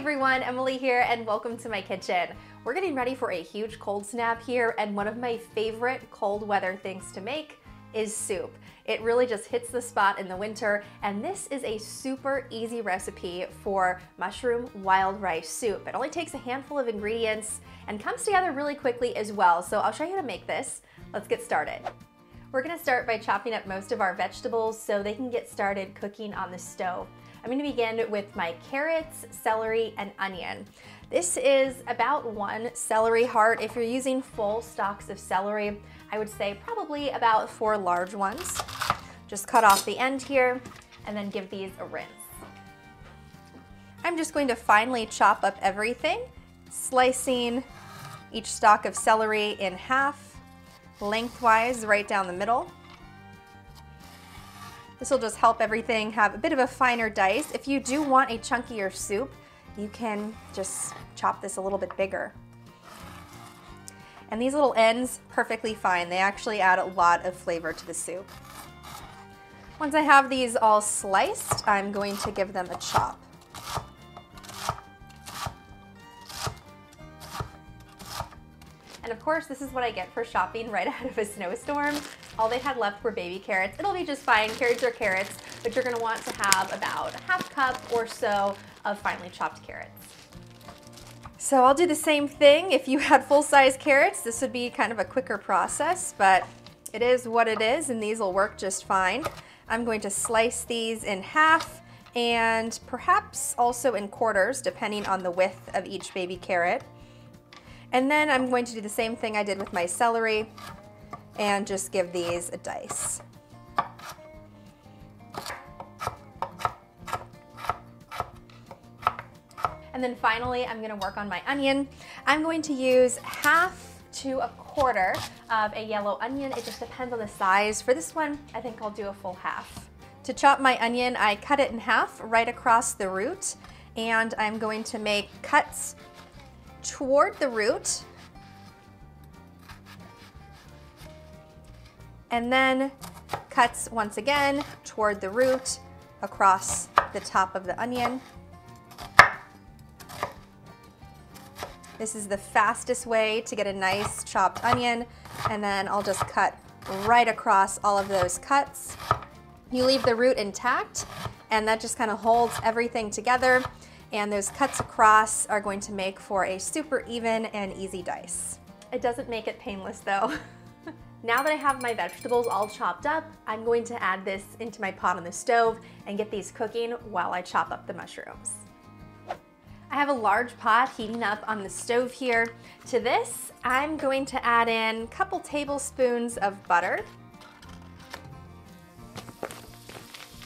everyone, Emily here and welcome to my kitchen. We're getting ready for a huge cold snap here, and one of my favorite cold weather things to make is soup. It really just hits the spot in the winter, and this is a super easy recipe for mushroom wild rice soup. It only takes a handful of ingredients and comes together really quickly as well, so I'll show you how to make this. Let's get started. We're gonna start by chopping up most of our vegetables so they can get started cooking on the stove. I'm going to begin with my carrots, celery, and onion. This is about 1 celery heart. If you're using full stalks of celery, I would say probably about 4 large ones. Just cut off the end here and then give these a rinse. I'm just going to finely chop up everything, slicing each stalk of celery in half, lengthwise right down the middle. This will just help everything have a bit of a finer dice. If you do want a chunkier soup, you can just chop this a little bit bigger. And these little ends, perfectly fine. They actually add a lot of flavor to the soup. Once I have these all sliced, I'm going to give them a chop. And of course, this is what I get for shopping right out of a snowstorm. All they had left were baby carrots. It'll be just fine, carrots are carrots, but you're gonna want to have about a ½ cup or so of finely chopped carrots. So I'll do the same thing. If you had full-size carrots, this would be kind of a quicker process, but it is what it is, and these will work just fine. I'm going to slice these in half and perhaps also in quarters, depending on the width of each baby carrot. And then I'm going to do the same thing I did with my celery and just give these a dice. And then finally, I'm gonna work on my onion. I'm going to use half to a quarter of a yellow onion. It just depends on the size. For this one, I think I'll do a full half. To chop my onion, I cut it in half right across the root, and I'm going to make cuts toward the root, and then cuts once again toward the root across the top of the onion. This is the fastest way to get a nice chopped onion, and then I'll just cut right across all of those cuts. You leave the root intact, and that just kind of holds everything together. And those cuts across are going to make for a super even and easy dice. It doesn't make it painless though. Now that I have my vegetables all chopped up, I'm going to add this into my pot on the stove and get these cooking while I chop up the mushrooms. I have a large pot heating up on the stove here. To this, I'm going to add in a couple tablespoons of butter.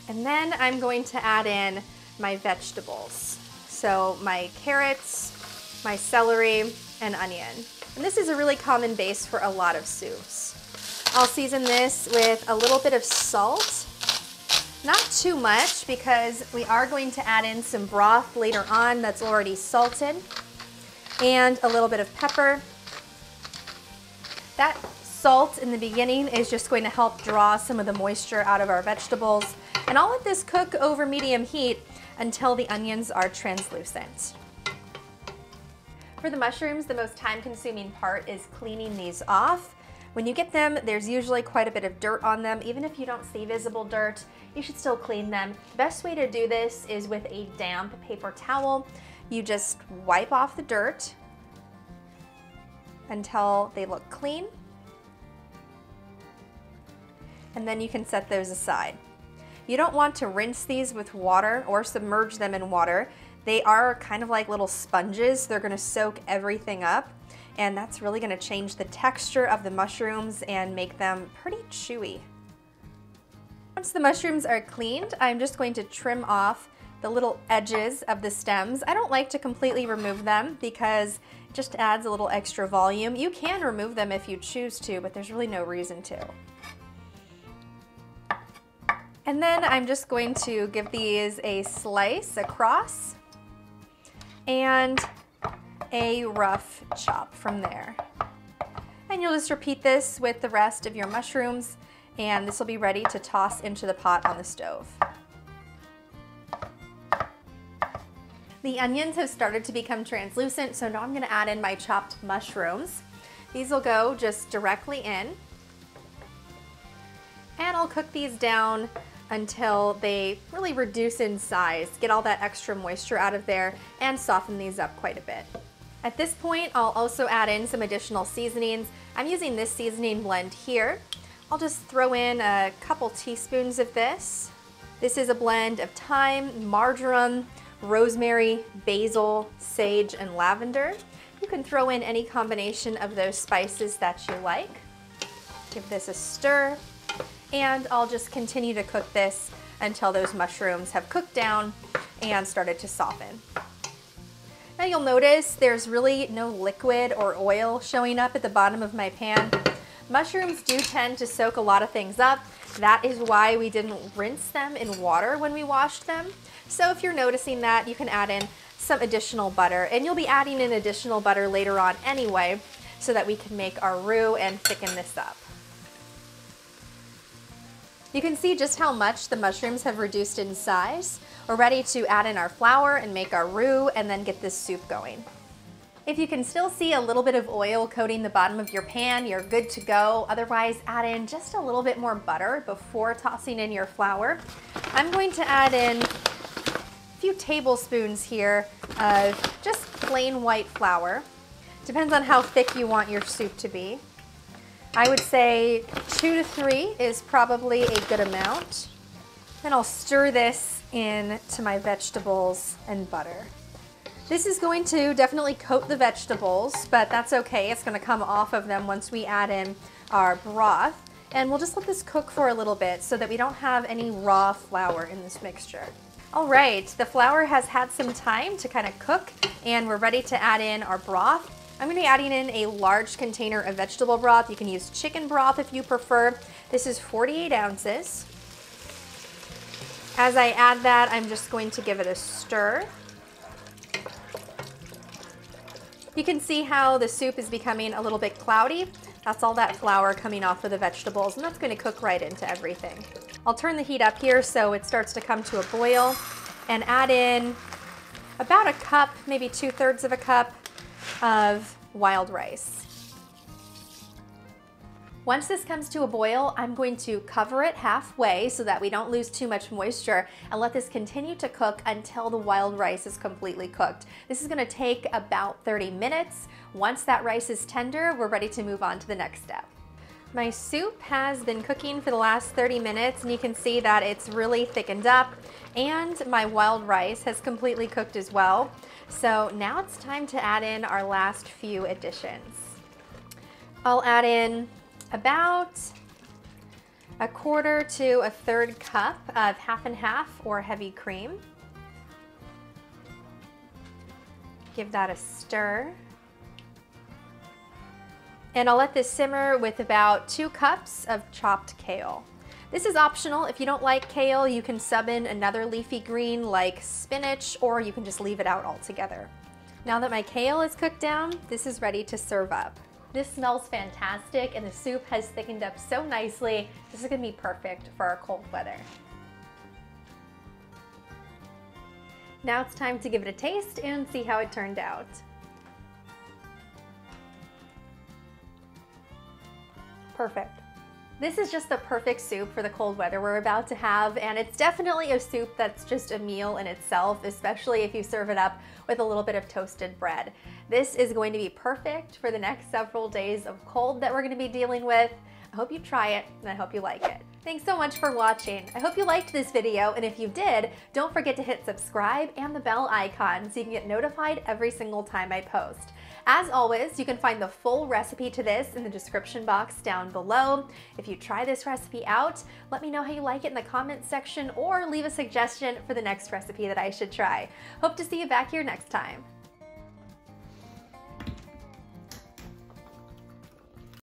And then I'm going to add in my vegetables. So my carrots, my celery, and onion. And this is a really common base for a lot of soups. I'll season this with a little bit of salt. Not too much, because we are going to add in some broth later on that's already salted. And a little bit of pepper. That salt in the beginning is just going to help draw some of the moisture out of our vegetables. And I'll let this cook over medium heat until the onions are translucent. For the mushrooms, the most time-consuming part is cleaning these off. When you get them, there's usually quite a bit of dirt on them. Even if you don't see visible dirt, you should still clean them. The best way to do this is with a damp paper towel. You just wipe off the dirt until they look clean, and then you can set those aside. You don't want to rinse these with water or submerge them in water. They are kind of like little sponges. They're gonna soak everything up, and that's really gonna change the texture of the mushrooms and make them pretty chewy. Once the mushrooms are cleaned, I'm just going to trim off the little edges of the stems. I don't like to completely remove them because it just adds a little extra volume. You can remove them if you choose to, but there's really no reason to. And then I'm just going to give these a slice across and a rough chop from there. And you'll just repeat this with the rest of your mushrooms, and this will be ready to toss into the pot on the stove. The onions have started to become translucent, so now I'm gonna add in my chopped mushrooms. These will go just directly in. And I'll cook these down until they really reduce in size, get all that extra moisture out of there, and soften these up quite a bit. At this point, I'll also add in some additional seasonings. I'm using this seasoning blend here. I'll just throw in a couple teaspoons of this. This is a blend of thyme, marjoram, rosemary, basil, sage, and lavender. You can throw in any combination of those spices that you like. Give this a stir. And I'll just continue to cook this until those mushrooms have cooked down and started to soften. Now you'll notice there's really no liquid or oil showing up at the bottom of my pan. Mushrooms do tend to soak a lot of things up. That is why we didn't rinse them in water when we washed them. So if you're noticing that, you can add in some additional butter, and you'll be adding in additional butter later on anyway, so that we can make our roux and thicken this up. You can see just how much the mushrooms have reduced in size. We're ready to add in our flour and make our roux and then get this soup going. If you can still see a little bit of oil coating the bottom of your pan, you're good to go. Otherwise, add in just a little bit more butter before tossing in your flour. I'm going to add in a few tablespoons here of just plain white flour. Depends on how thick you want your soup to be. I would say 2 to 3 is probably a good amount. Then I'll stir this in to my vegetables and butter. This is going to definitely coat the vegetables, but that's okay. It's going to come off of them once we add in our broth. And we'll just let this cook for a little bit so that we don't have any raw flour in this mixture. All right, the flour has had some time to kind of cook, and we're ready to add in our broth. I'm going to be adding in a large container of vegetable broth. You can use chicken broth if you prefer. This is 48 ounces. As I add that, I'm just going to give it a stir. You can see how the soup is becoming a little bit cloudy. That's all that flour coming off of the vegetables, and that's going to cook right into everything. I'll turn the heat up here so it starts to come to a boil, and add in about a cup, maybe 2/3 of a cup of wild rice. Once this comes to a boil, I'm going to cover it halfway so that we don't lose too much moisture, and let this continue to cook until the wild rice is completely cooked. This is going to take about 30 minutes. Once that rice is tender, we're ready to move on to the next step. My soup has been cooking for the last 30 minutes, and you can see that it's really thickened up, and my wild rice has completely cooked as well. So now it's time to add in our last few additions. I'll add in about 1/4 to 1/3 cup of half and half or heavy cream. Give that a stir. And I'll let this simmer with about 2 cups of chopped kale. This is optional. If you don't like kale, you can sub in another leafy green like spinach, or you can just leave it out altogether. Now that my kale is cooked down, this is ready to serve up. This smells fantastic, and the soup has thickened up so nicely. This is gonna be perfect for our cold weather. Now it's time to give it a taste and see how it turned out. Perfect. This is just the perfect soup for the cold weather we're about to have, and it's definitely a soup that's just a meal in itself, especially if you serve it up with a little bit of toasted bread. This is going to be perfect for the next several days of cold that we're going to be dealing with. I hope you try it, and I hope you like it. Thanks so much for watching. I hope you liked this video, and if you did, don't forget to hit subscribe and the bell icon so you can get notified every single time I post. As always, you can find the full recipe to this in the description box down below. If you try this recipe out, let me know how you like it in the comments section, or leave a suggestion for the next recipe that I should try. Hope to see you back here next time.